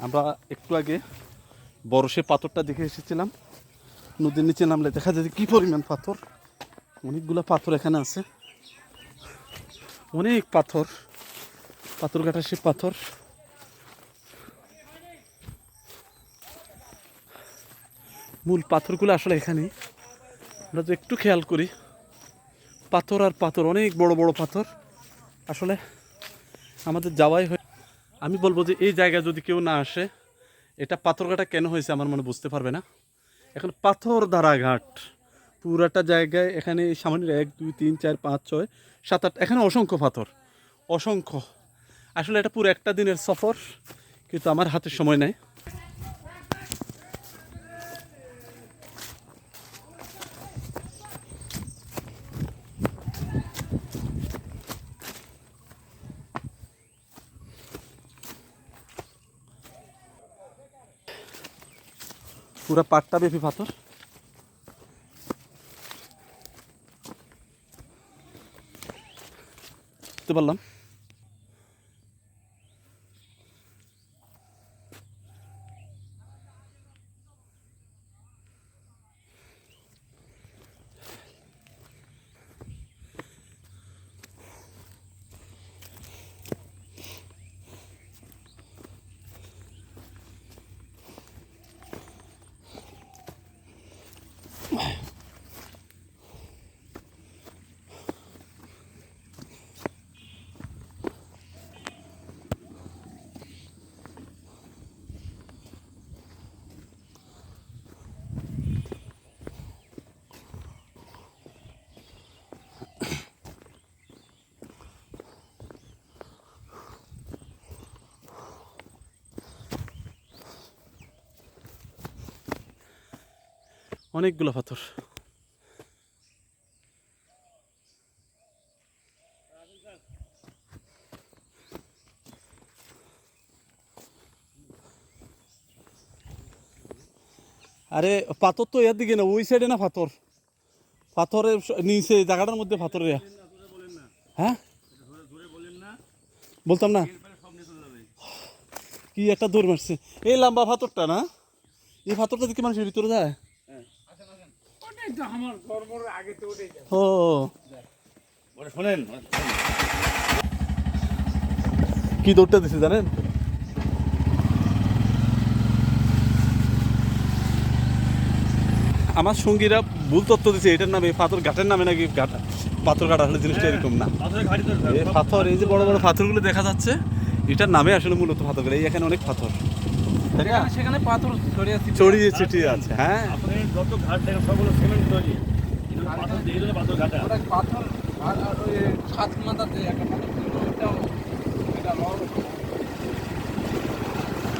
আমরা একটু আগে বড় সে পাথরটা দেখে এসেছিলাম। নদীর নিচে নামলে দেখা যায় কি পরিমাণ পাথর। অনেকগুলো পাথর এখানে আছে, অনেক পাথর, পাথর কাটা সে পাথর। মূল পাথরগুলো আসলে এখানেই। আমরা তো একটু খেয়াল করি, পাথর আর পাথর, অনেক বড় বড় পাথর। আসলে আমাদের যাওয়াই হয়। আমি বলবো যে এই জায়গায় যদি কেউ না আসে, এটা পাথরঘাটা কেন হয়েছে আমার মনে বুঝতে পারবে না। এখন পাথর দ্বারা ঘাট পুরাটা জায়গায়। এখানে সামান্য 1 2 3 4 5 6 7 8 এখানে অসংখ্য পাথর, অসংখ্য। আসলে এটা পুরো একটা দিনের সফর, কিন্তু আমার হাতে সময় নেই। পুরা পাটটা ব্যাপী পাথর। বুঝতে পারলাম। অনেকগুলো পাথর। আরে পাথর তো এর দিকে না, ওই সাইডে না পাথর, পাথরের নিচে জায়গাটার মধ্যে পাথর। হ্যাঁ, বলতাম না কি একটা দৌড় মারছে। এই লম্বা পাথরটা না, এই পাথরটা দেখি মানুষের ভিতরে যায়। ও শোনেন, কি দৌড়টা দিছে জানেন? আমার সঙ্গীরা ভুল তথ্য দিচ্ছে, এটার নামে পাথর ঘাটের নামে নাকি ঘাটা পাথর ঘাটা। আসলে জিনিসটা এরকম না। এই পাথর, এই যে বড় বড় পাথরগুলো দেখা যাচ্ছে, এটার নামে আসলে মূলত পাথর। এই এখানে অনেক পাথর, সেখানে পাথর ছড়িয়ে ছিটিয়ে আছে। হ্যাঁ, আপনি যত ঘাট দেখেন সবগুলো সিমেন্ট তৈরি, কিন্তু পাথর দিয়ে দিলে পাথর ঘাটা। পাথর আর ওই সাত মাথাতে একটা পাথর